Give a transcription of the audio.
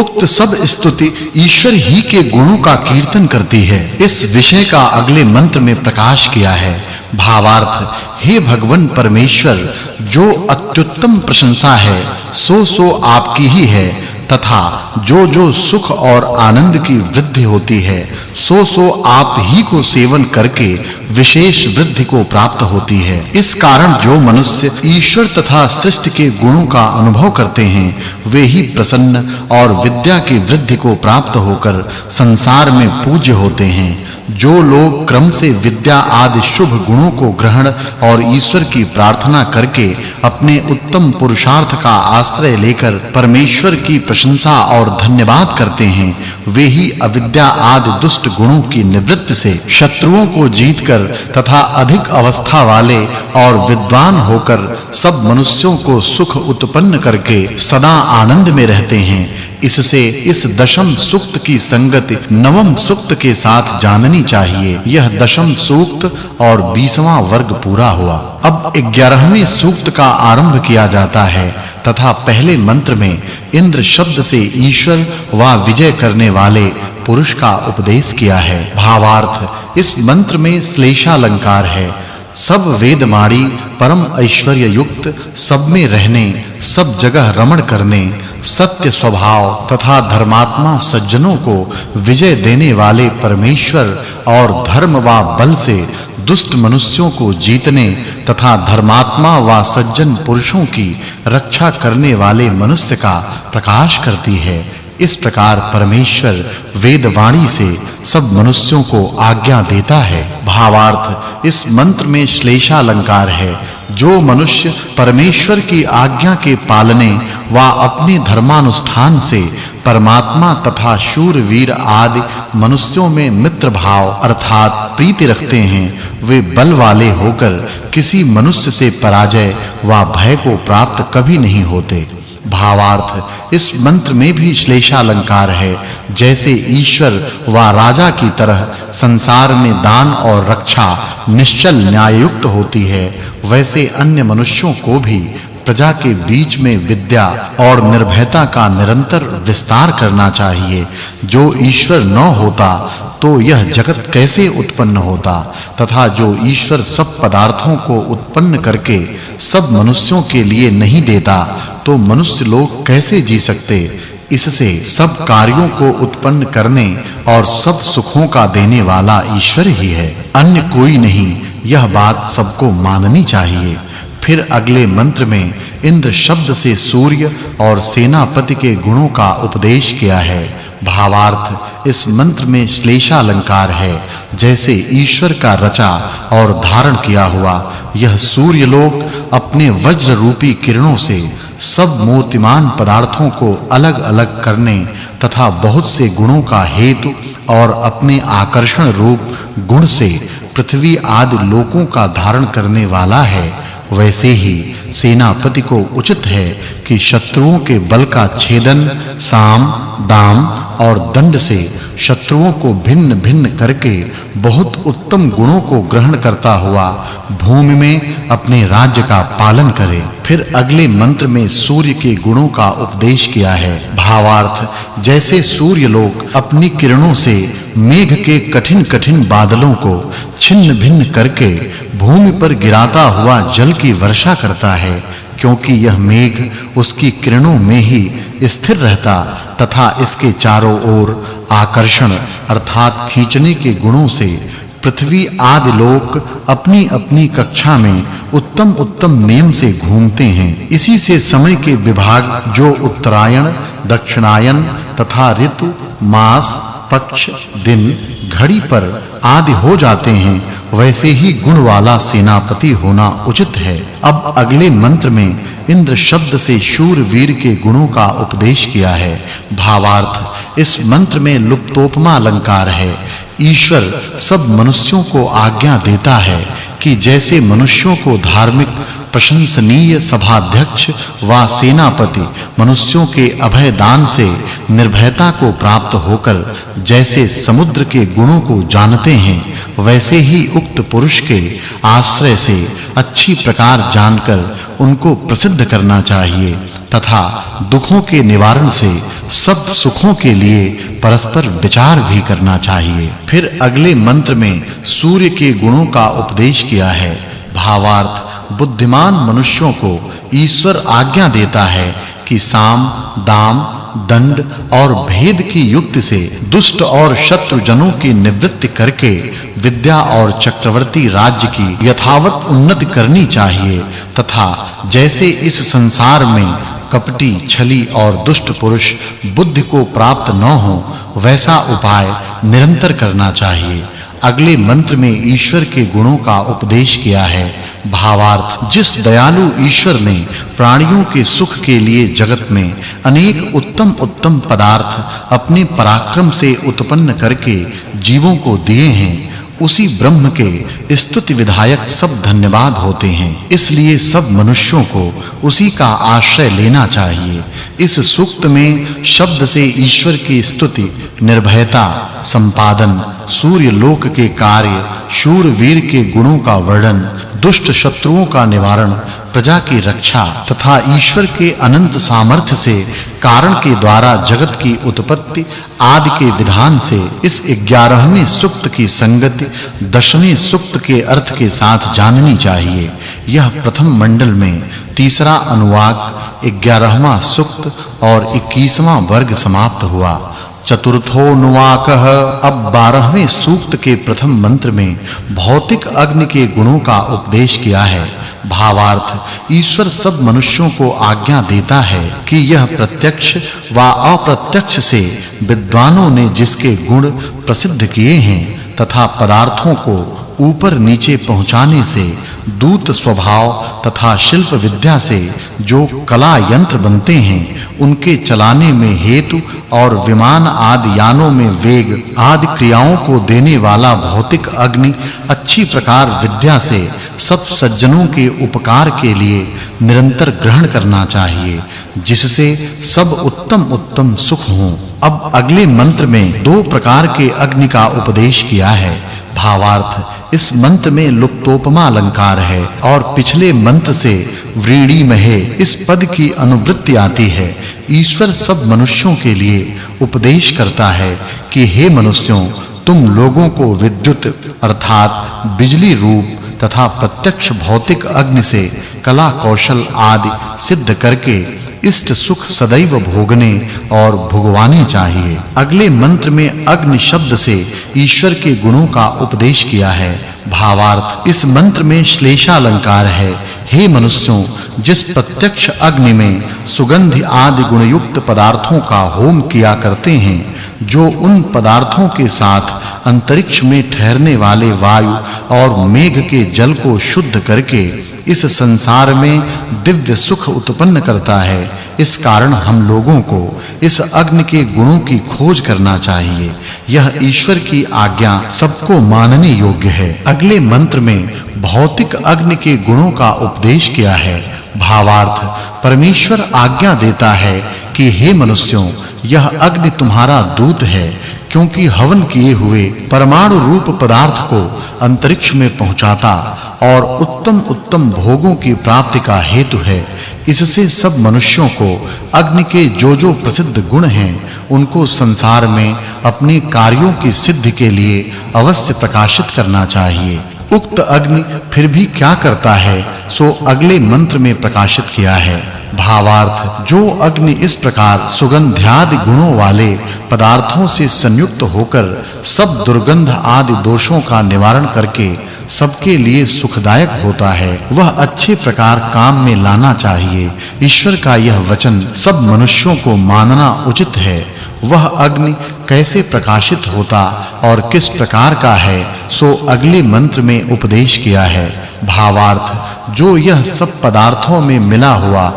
उक्त सब स्तुति ईश्वर ही के गुणों का कीर्तन करती है। इस विषय का अगले मंत्र में प्रकाश किया है। भावार्थ, हे भगवान परमेश्वर, जो अत्युत्तम प्रशंसा है सो आपकी ही है, तथा जो सुख और आनंद की वृद्धि होती है सो आप ही को सेवन करके विशेष वृद्धि को प्राप्त होती है। इस कारण जो मनुष्य ईश्वर तथा सृष्टि के गुणों का अनुभव करते हैं वे ही प्रसन्न और विद्या की वृद्धि को प्राप्त होकर संसार में पूज्य होते हैं। जो लोग क्रम से विद्या आदि शुभ गुणों को ग्रहण और ईश्वर की प्रार्थना करके अपने उत्तम पुरुषार्थ का आश्रय लेकर परमेश्वर की प्रशंसा और धन्यवाद करते हैं वे ही अविद्या आदि दुष्ट गुणों की निवृत्ति से शत्रुओं को जीतकर तथा अधिक अवस्था वाले और विद्वान होकर सब मनुष्यों को सुख उत्पन्न करके सदा आनंद में रहते हैं। इससे इस दशम सूक्त की संगति नवम सूक्त के साथ जाननी चाहिए। यह दशम सूक्त और 20वां वर्ग पूरा हुआ। अब 11वें सूक्त का आरंभ किया जाता है तथा पहले मंत्र में इंद्र शब्द से ईश्वर व विजय करने वाले पुरुष का उपदेश किया है। भावार्थ, इस मंत्र में श्लेषालंकार है। सब वेदमाणी परम ऐश्वर्य युक्त, सब में रहने, सब जगह रमण करने, सत्य स्वभाव तथा धर्मात्मा सज्जनों को विजय देने वाले परमेश्वर और धर्म व बल से दुष्ट मनुष्यों को जीतने तथा धर्मात्मा व सज्जन पुरुषों की रक्षा करने वाले मनुष्य का प्रकाश करती है। इस प्रकार परमेश्वर वेदवाणी से सब मनुष्यों को आज्ञा देता है। भावार्थ, इस मंत्र में श्लेषालंकार है। जो मनुष्य परमेश्वर की आज्ञा के पालने व अपने धर्मानुष्ठान से परमात्मा तथा शूरवीर आदि मनुष्यों में मित्र भाव अर्थात प्रीति रखते हैं वे बल वाले होकर किसी मनुष्य से पराजय व भय को प्राप्त कभी नहीं होते। भावार्थ, इस मंत्र में भी श्लेषालंकार है। जैसे ईश्वर व राजा की तरह संसार में दान और रक्षा निश्चल न्याययुक्त होती है वैसे अन्य मनुष्यों को भी प्रजा के बीच में विद्या और निर्भयता का निरंतर विस्तार करना चाहिए। जो ईश्वर न होता तो यह जगत कैसे उत्पन्न होता तथा जो ईश्वर सब पदार्थों को उत्पन्न करके सब मनुष्यों के लिए नहीं देता तो मनुष्य लोग कैसे जी सकते। इससे सब कार्यों को उत्पन्न करने और सब सुखों का देने वाला ईश्वर ही है, अन्य कोई नहीं। यह बात सबको माननी चाहिए। फिर अगले मंत्र में इंद्र शब्द से सूर्य और सेनापति के गुणों का उपदेश किया है। भावार्थ, इस मंत्र में श्लेषालंकार है। जैसे ईश्वर का रचा और धारण किया हुआ यह सूर्य लोक अपने वज्र रूपी किरणों से सब मूर्तिमान पदार्थों को अलग-अलग करने तथा बहुत से गुणों का हेतु और अपने आकर्षण रूप गुण से पृथ्वी आदि लोकों का धारण करने वाला है, वैसे ही सेनापति को उचित है कि शत्रुओं के बल का छेदन साम दाम और दंड से शत्रुओं को भिन्न-भिन्न करके बहुत उत्तम गुणों को ग्रहण करता हुआ भूमि में अपने राज्य का पालन करे। फिर अगले मंत्र में सूर्य के गुणों का उपदेश किया है। भावार्थ, जैसे सूर्य लोक अपनी किरणों से मेघ के कठिन-कठिन बादलों को छिन्न-भिन्न करके भूमि पर गिराता हुआ जल की वर्षा करता है, क्योंकि यह मेघ उसकी किरणों में ही स्थिर रहता तथा इसके चारों ओर आकर्षण अर्थात खींचने के गुणों से पृथ्वी आदि लोक अपनी-अपनी कक्षा में उत्तम नियम से घूमते हैं। इसी से समय के विभाग जो उत्तरायण दक्षिणायन तथा ऋतु मास पक्ष दिन घड़ी पर आदि हो जाते हैं वैसे ही गुण वाला सेनापति होना उचित है। अब अगले मंत्र में इंद्र शब्द से शूरवीर के गुणों का उपदेश किया है। भावार्थ, इस मंत्र में लुप्तोपमा अलंकार है। ईश्वर सब मनुष्यों को आज्ञा देता है कि जैसे मनुष्यों को धार्मिक प्रशंसनीय सभाध्यक्ष व सेनापति मनुष्यों के अभय दान से निर्भयता को प्राप्त होकर जैसे समुद्र के गुणों को जानते हैं वैसे ही उक्त पुरुष के आश्रय से अच्छी प्रकार जानकर उनको प्रसिद्ध करना चाहिए। तथा दुखों के निवारण से सब सुखों के लिए परस्पर विचार भी करना चाहिए। फिर अगले मंत्र में सूर्य के गुणों का उपदेश किया है। भावार्थ बुद्धिमान मनुष्यों को ईश्वर आज्ञा देता है कि साम, दाम, दंड और भेद की युक्ति से दुष्ट और शत्रु जनों की निवृत्ति करके विद्या और चक्रवर्ती राज्य की यथावत उन्नति करनी चाहिए तथा जैसे इस संसार में कपटी, छली और दुष्ट पुरुष बुद्धि को प्राप्त न हो वैसा उपाय निरंतर करना चाहिए। अगले मंत्र में ईश्वर के गुणों का उपदेश किया है। भावार्थ जिस दयालु ईश्वर ने प्राणियों के सुख के लिए जगत में अनेक उत्तम पदार्थ अपने पराक्रम से उत्पन्न करके जीवों को दिए हैं, उसी ब्रह्म के स्तुति विधायक सब धन्यवाद होते हैं। इसलिए सब मनुष्यों को उसी का आश्रय लेना चाहिए। इस सूक्त में शब्द से ईश्वर की स्तुति, निर्भयता, संपादन, सूर्य लोक के कार्य, शूरवीर के गुणों का वर्णन, दुष्ट शत्रुओं का निवारण, प्रजा की रक्षा तथा ईश्वर के अनंत सामर्थ्य से कारण के द्वारा जगत की उत्पत्ति आदि के विधान से इस 11वें सूक्त की संगति 10वें सूक्त के अर्थ के साथ जाननी चाहिए। यह प्रथम मंडल में तीसरा अनुवाक 11वां सूक्त और 21वां वर्ग समाप्त हुआ। चतुर्थोनुवाकः अब 12वें सूक्त के प्रथम मंत्र में भौतिक अग्नि के गुणों का उपदेश किया है। भावार्थ ईश्वर सब मनुष्यों को आज्ञा देता है कि यह प्रत्यक्ष व अप्रत्यक्ष से विद्वानों ने जिसके गुण प्रसिद्ध किए हैं तथा पदार्थों को ऊपर नीचे पहुंचाने से दूत स्वभाव तथा शिल्प विद्या से जो कला यंत्र बनते हैं उनके चलाने में हेतु और विमान आदि यानों में वेग आदि क्रियाओं को देने वाला भौतिक अग्नि अच्छी प्रकार विद्या से सब सज्जनों के उपकार के लिए निरंतर ग्रहण करना चाहिए, जिससे सब उत्तम सुख हों। अब अगले मंत्र में 2 प्रकार के अग्नि का उपदेश किया है। भावार्थ इस मंत्र में लुप्तोपमा अलंकार है और पिछले मंत्र से व्रीड़ी महे इस पद की अनुवृत्ति आती है। ईश्वर सब मनुष्यों के लिए उपदेश करता है कि हे मनुष्यों, तुम लोगों को विद्युत अर्थात बिजली रूप तथा प्रत्यक्ष भौतिक अग्नि से कला कौशल आदि सिद्ध करके इष्ट सुख सदैव भोगने और भोगवाने चाहिए। अगले मंत्र में अग्नि शब्द से ईश्वर के गुणों का उपदेश किया है। भावार्थ इस मंत्र में श्लेषालंकार है। हे मनुष्यों, जिस प्रत्यक्ष अग्नि में सुगंध आदि गुणयुक्त पदार्थों का होम किया करते हैं, जो उन पदार्थों के साथ अंतरिक्ष में ठहरने वाले वायु और मेघ के जल को शुद्ध करके इस संसार में दिव्य सुख उत्पन्न करता है, इस कारण हम लोगों को इस अग्नि के गुणों की खोज करना चाहिए। यह ईश्वर की आज्ञा सबको मानने योग्य है। अगले मंत्र में भौतिक अग्नि के गुणों का उपदेश किया है। भावार्थ परमेश्वर आज्ञा देता है कि हे मनुष्यों, यह अग्नि तुम्हारा दूत है, क्योंकि हवन किए हुए परमाणु रूप पदार्थ को अंतरिक्ष में पहुंचाता और उत्तम भोगों की प्राप्ति का हेतु है। इससे सब मनुष्यों को अग्नि के जो प्रसिद्ध गुण हैं उनको संसार में अपने कार्यों की सिद्धि के लिए अवश्य प्रकाशित करना चाहिए। उक्त अग्नि फिर भी क्या करता है सो अगले मंत्र में प्रकाशित किया है। भावार्थ जो अग्नि इस प्रकार सुगंध्यादि गुणों वाले पदार्थों से संयुक्त होकर सब दुर्गंध आदि दोषों का निवारण करके सबके लिए सुखदायक होता है, वह अच्छे प्रकार काम में लाना चाहिए। ईश्वर का यह वचन सब मनुष्यों को मानना उचित है। वह अग्नि कैसे प्रकाशित होता और किस प्रकार का है सो अगले मंत्र में उपदेश किया है। भावार्थ जो यह सब पदार्थों में मिला हुआ